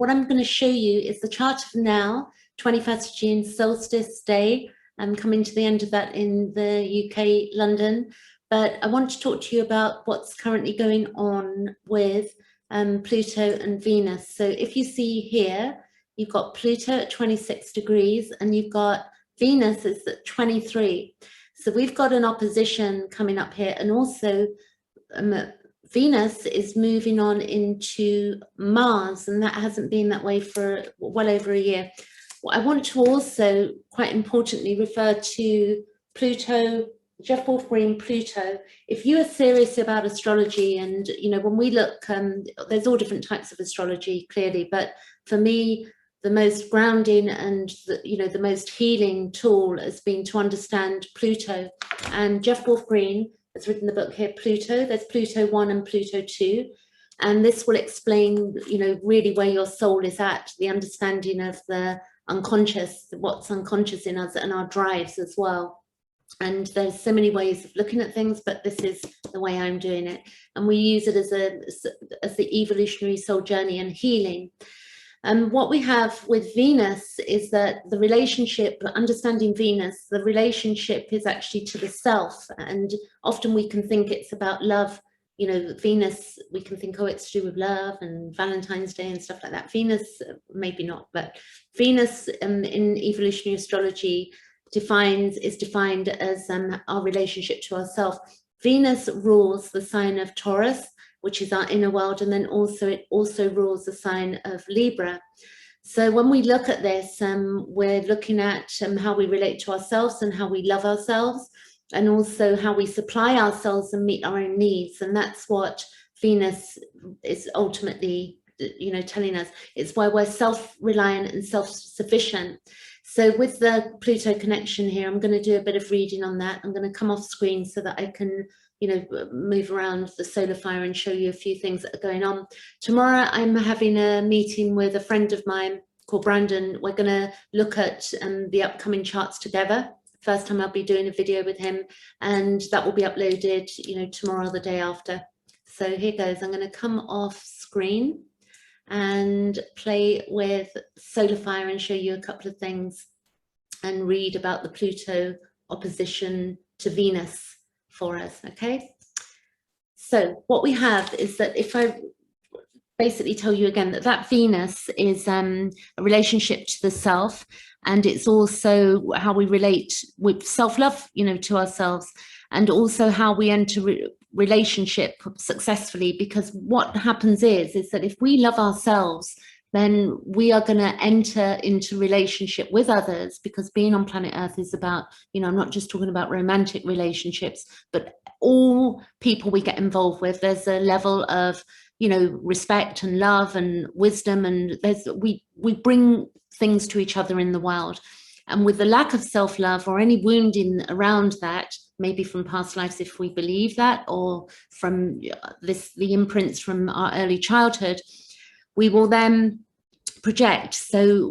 what I'm going to show you is the chart of now, 21st of June, solstice day. I'm coming to the end of that in the UK, London. But I want to talk to you about what's currently going on with Pluto and Venus. So if you see here, you've got Pluto at 26 degrees and you've got Venus is at 23. So we've got an opposition coming up here, and also Venus is moving on into Mars, and that hasn't been that way for well over a year. I want to also, quite importantly, refer to Pluto, Jeff Wolf-Green Pluto. If you are serious about astrology, and when we look, there's all different types of astrology, clearly, but for me, the most grounding and the most healing tool has been to understand Pluto. And Jeff Wolf-Green has written the book here, Pluto. There's Pluto 1 and Pluto 2. And this will explain, really where your soul is at, the understanding of the unconscious, what's unconscious in us, and our drives as well. And there's so many ways of looking at things, but this is the way I'm doing it. And we use it as the evolutionary soul journey and healing. And what we have with Venus is that the relationship, understanding Venus, the relationship is actually to the self. And often we can think it's about love. Venus, we can think, oh, it's to do with love and Valentine's Day and stuff like that. Venus, maybe not, but Venus in evolutionary astrology is defined as our relationship to ourselves. Venus rules the sign of Taurus, which is our inner world, and then it also rules the sign of Libra. So when we look at this, we're looking at how we relate to ourselves and how we love ourselves, and also how we supply ourselves and meet our own needs. And that's what Venus is ultimately, telling us. It's why we're self-reliant and self-sufficient. So with the Pluto connection here, I'm going to do a bit of reading on that. I'm going to come off screen so that I can move around the solar fire and show you a few things that are going on. Tomorrow, I'm having a meeting with a friend of mine called Brandon. We're going to look at the upcoming charts together. First time I'll be doing a video with him, and that will be uploaded, tomorrow or the day after. So here goes. I'm going to come off screen and play with solar fire and show you a couple of things and read about the Pluto opposition to Venus for us. Okay, so what we have is that, if I basically tell you again, that Venus is a relationship to the self, and it's also how we relate with self-love, to ourselves, and also how we enter relationship successfully. Because what happens is that if we love ourselves, then we are going to enter into relationship with others, because being on planet Earth is about, I'm not just talking about romantic relationships, but all people we get involved with. There's a level of, respect and love and wisdom, and we bring things to each other in the world. And with the lack of self-love or any wounding around that, maybe from past lives, if we believe that, or from the imprints from our early childhood, we will then project. So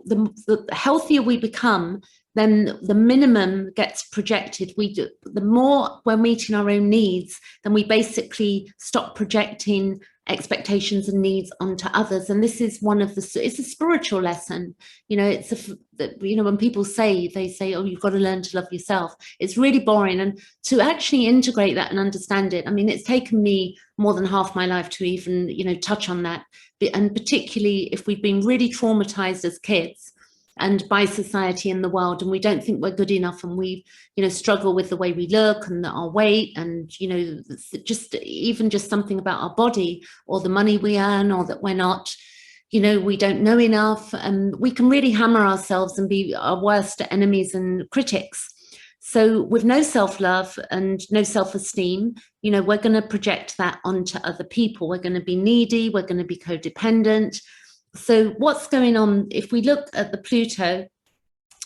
the healthier we become, then the minimum gets projected. The more we're meeting our own needs, then we basically stop projecting expectations and needs onto others. And this is it's a spiritual lesson. When people say, oh, you've got to learn to love yourself, it's really boring. And to actually integrate that and understand it, it's taken me more than half my life to even, touch on that. And particularly if we've been really traumatized as kids and by society and the world, and we don't think we're good enough, and we struggle with the way we look and our weight, and just something about our body, or the money we earn, or that we're not, we don't know enough, and we can really hammer ourselves and be our worst enemies and critics. So with no self-love and no self-esteem, we're going to project that onto other people. We're going to be needy, we're going to be codependent. So what's going on, if we look at the Pluto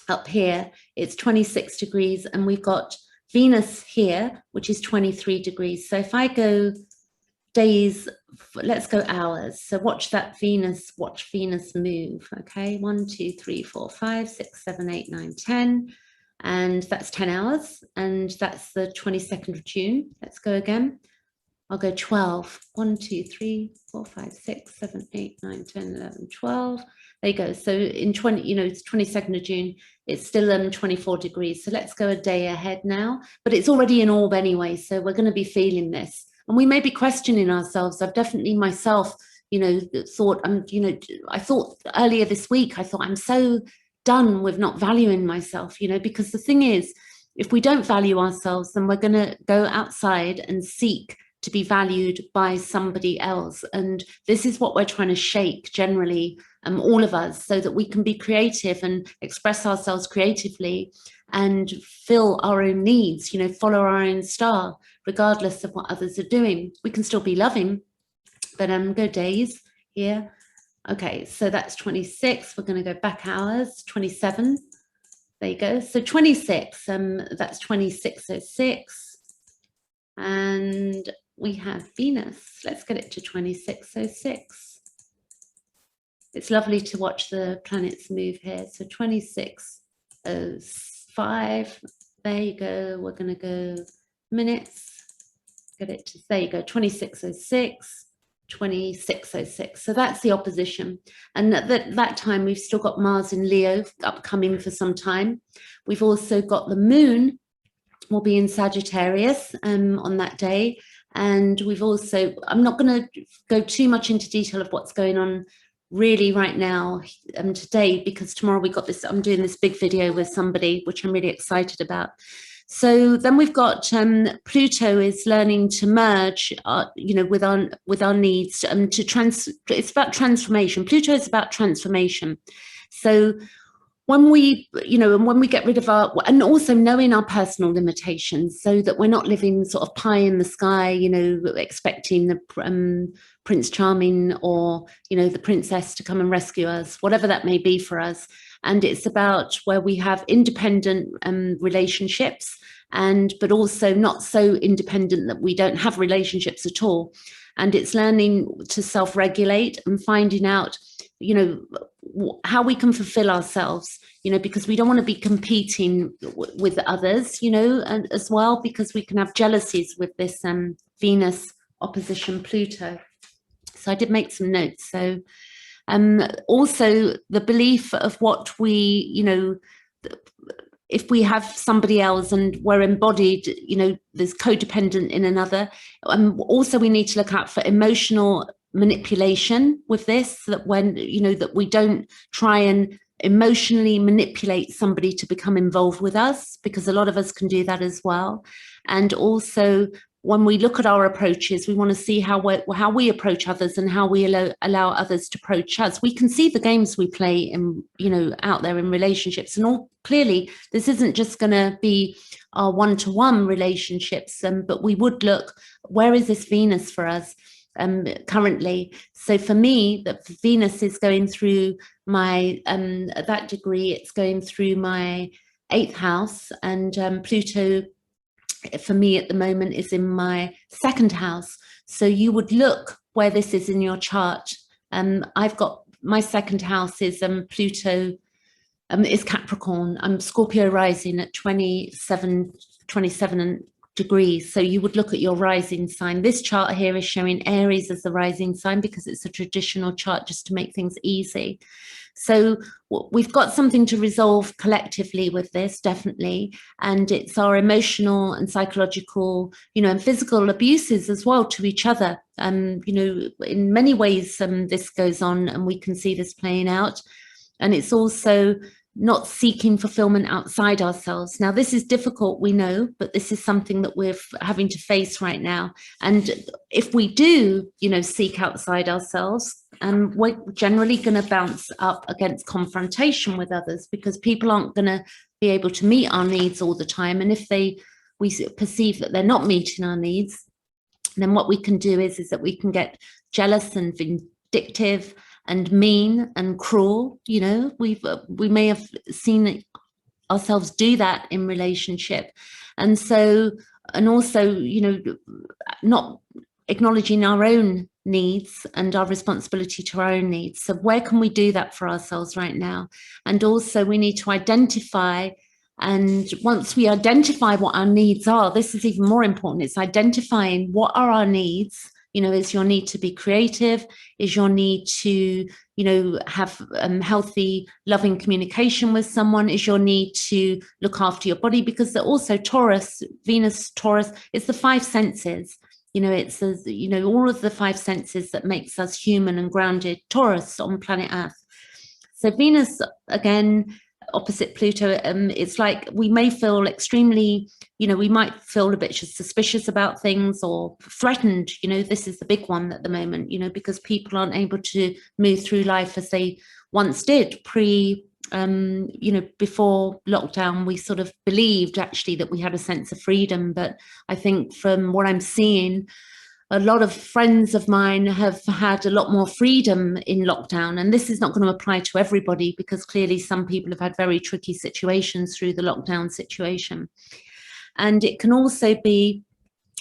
up here, it's 26 degrees, and we've got Venus here, which is 23 degrees. So if I go days, let's go hours. So watch Venus move. Okay, 1, 2, 3, 4, 5, 6, 7, 8, 9, 10. And that's 10 hours. And that's the 22nd of June. Let's go again. I'll go 12. 1, 2, 3, 4, 5, 6, 7, 8, 9, 10, 11, 12. There you go. So in 20, you know, it's 22nd of June. It's still 24 degrees. So let's go a day ahead now. But it's already in orb anyway. So we're going to be feeling this. And we may be questioning ourselves. I've definitely myself, you know, thought, you know, I thought earlier this week, I thought I'm so done with not valuing myself, you know, because the thing is, if we don't value ourselves, then we're going to go outside and seek to be valued by somebody else. And this is what we're trying to shake generally, all of us, so that we can be creative and express ourselves creatively and fill our own needs, you know, follow our own star, regardless of what others are doing. We can still be loving, but go days here. Okay, so that's 26. We're going to go back hours, 27. There you go. So 26, that's 2606. And we have Venus. Let's get it to 2606. It's lovely to watch the planets move here. So 2605. There you go. We're going to go minutes. Get it to, there you go, 2606. 2606. So that's the opposition. And at that time, we've still got Mars in Leo upcoming for some time. We've also got the moon will be in Sagittarius on that day. And we've also, I'm not going to go too much into detail of what's going on really right now today, because tomorrow we got this, I'm doing this big video with somebody, which I'm really excited about. So then we've got Pluto is learning to merge, you know, with our needs it's about transformation. Pluto is about transformation. So when we, you know, and when we get rid of our, and also knowing our personal limitations, so that we're not living sort of pie in the sky, you know, expecting the Prince Charming or, you know, the princess to come and rescue us, whatever that may be for us. And it's about where we have independent relationships, but also not so independent that we don't have relationships at all. And it's learning to self-regulate and finding out, you know, how we can fulfill ourselves, you know, because we don't want to be competing with others, you know, and as well, because we can have jealousies with this Venus opposition Pluto. So I did make some notes. So also the belief of what we, you know, if we have somebody else and we're embodied, you know, there's codependent in another. Also, we need to look out for emotional manipulation with this, that when, you know, that we don't try and emotionally manipulate somebody to become involved with us, because a lot of us can do that as well. And also, when we look at our approaches, we want to see how we approach others and how we allow others to approach us. We can see the games we play in, you know, out there in relationships, and all clearly this isn't just going to be our one-to-one relationships, but we would look, where is this Venus for us currently? So for me, that Venus is going through my at that degree, it's going through my 8th house, and Pluto for me at the moment is in my 2nd house. So you would look where this is in your chart. I've got my 2nd house is Pluto is Capricorn. I'm Scorpio rising at 27 degrees. So you would look at your rising sign. This chart here is showing Aries as the rising sign because it's a traditional chart just to make things easy. So we've got something to resolve collectively with this, definitely. And it's our emotional and psychological, you know, and physical abuses as well to each other. You know, in many ways, this goes on and we can see this playing out. And it's also not seeking fulfillment outside ourselves. Now, this is difficult, we know, but this is something that we're having to face right now. And if we do, you know, seek outside ourselves, we're generally going to bounce up against confrontation with others, because people aren't going to be able to meet our needs all the time. And if we perceive that they're not meeting our needs, then what we can do is that we can get jealous and vindictive and mean and cruel. You know, we may have seen ourselves do that in relationship. And so, and also, you know, not acknowledging our own needs and our responsibility to our own needs. So where can we do that for ourselves right now? And also we need to identify And once we identify what our needs are, this is even more important. It's identifying what are our needs. You know, is your need to be creative? Is your need to, you know, have healthy, loving communication with someone? Is your need to look after your body? Because they're also Taurus, Venus, Taurus, it's the five senses. You know, it's, you know, all of the five senses that makes us human and grounded. Taurus on planet Earth. So Venus, again, opposite Pluto, it's like we may feel extremely, you know, we might feel a bit suspicious about things or threatened. You know, this is the big one at the moment, you know, because people aren't able to move through life as they once did you know, before lockdown. We sort of believed actually that we had a sense of freedom, but I think from what I'm seeing, a lot of friends of mine have had a lot more freedom in lockdown, and this is not going to apply to everybody because clearly some people have had very tricky situations through the lockdown situation. And it can also be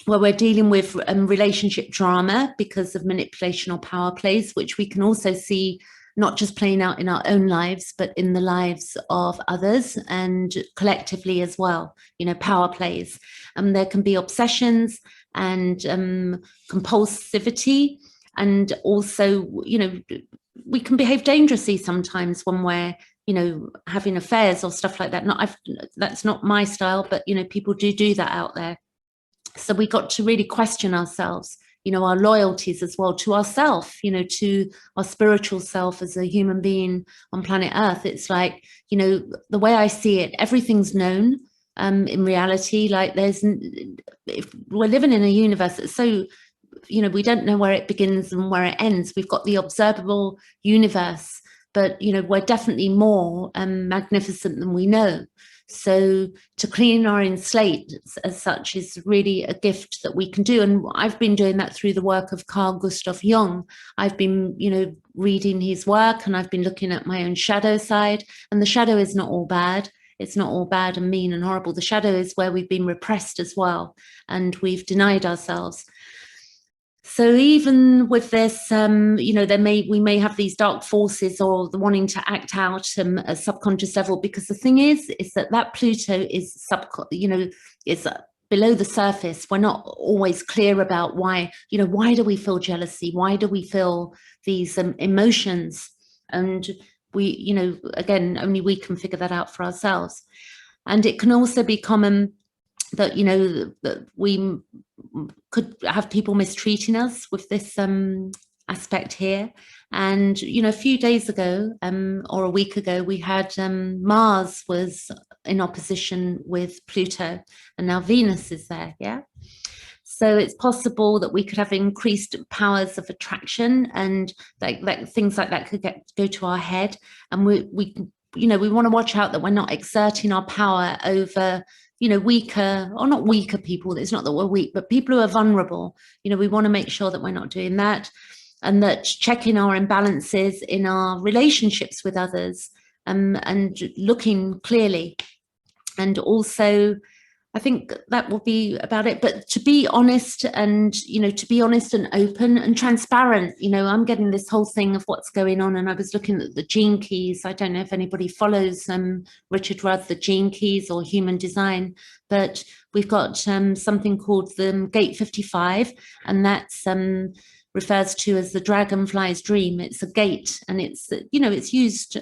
where we're dealing with relationship drama because of manipulation or power plays, which we can also see not just playing out in our own lives, but in the lives of others and collectively as well, you know, power plays. There can be obsessions and compulsivity, and also, you know, we can behave dangerously sometimes when we're, you know, having affairs or stuff like that. That's not my style, but, you know, people do that out there. So we got to really question ourselves, you know, our loyalties as well to ourself, you know, to our spiritual self as a human being on planet Earth. It's like, you know, the way I see it, everything's known. In reality, like if we're living in a universe that's so, you know, we don't know where it begins and where it ends. We've got the observable universe, but, you know, we're definitely more magnificent than we know. So to clean our own slate as such is really a gift that we can do. And I've been doing that through the work of Carl Jung. I've been, you know, reading his work, and I've been looking at my own shadow side. And the shadow is not all bad. It's not all bad and mean and horrible. The shadow is where we've been repressed as well, and we've denied ourselves. So even with this, you know, we may have these dark forces or the wanting to act out at a subconscious level, because the thing is that Pluto is you know, is below the surface. We're not always clear about why, you know, why do we feel jealousy? Why do we feel these emotions? And we, you know, again, only we can figure that out for ourselves. And it can also be common that, you know, that we could have people mistreating us with this aspect here. And, you know, a few days ago or a week ago, we had Mars was in opposition with Pluto, and now Venus is there. Yeah. So it's possible that we could have increased powers of attraction, and like things like that could go to our head. And we you know, we want to watch out that we're not exerting our power over, you know, weaker, or not weaker people. It's not that we're weak, but people who are vulnerable. You know, we want to make sure that we're not doing that, and that checking our imbalances in our relationships with others, and looking clearly. And also, I think that will be about it. But to be honest, and, you know, to be honest and open and transparent, you know, I'm getting this whole thing of what's going on. And I was looking at the gene keys. I don't know if anybody follows Richard Rudd, the gene keys or human design, but we've got something called the Gate 55, and that's refers to as the dragonfly's dream. It's a gate, and it's, you know, it's used.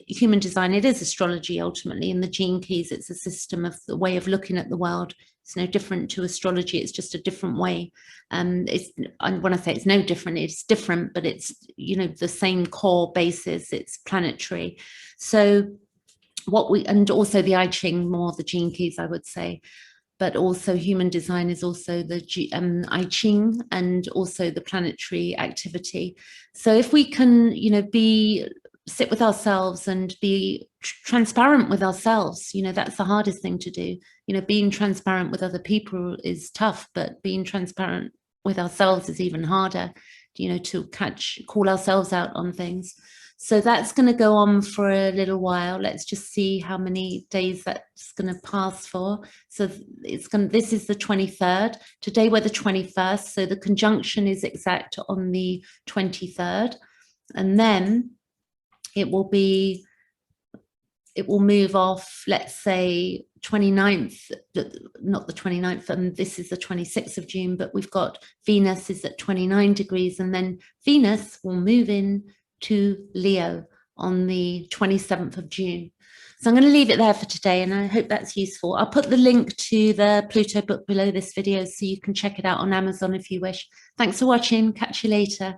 Human design, it is astrology ultimately. In the gene keys, it's a system of the way of looking at the world. It's no different to astrology. It's just a different way. And when I say it's no different, it's different, but it's, you know, the same core basis. It's planetary. So and also the I Ching, more the gene keys, I would say. But also human design is also the I Ching, and also the planetary activity. So if we can, you know, sit with ourselves and be transparent with ourselves, you know, that's the hardest thing to do. You know, being transparent with other people is tough, but being transparent with ourselves is even harder, you know, to call ourselves out on things. So that's going to go on for a little while. Let's just see how many days that's going to pass for. So this is the 23rd. Today we're the 21st. So the conjunction is exact on the 23rd. And then it will be it will move off, let's say 29th, not the 29th, and this is the 26th of June, but we've got Venus is at 29 degrees, and then Venus will move in to Leo on the 27th of June. So I'm going to leave it there for today, and I hope that's useful. I'll put the link to the Pluto book below this video so you can check it out on Amazon if you wish. Thanks for watching. Catch you later.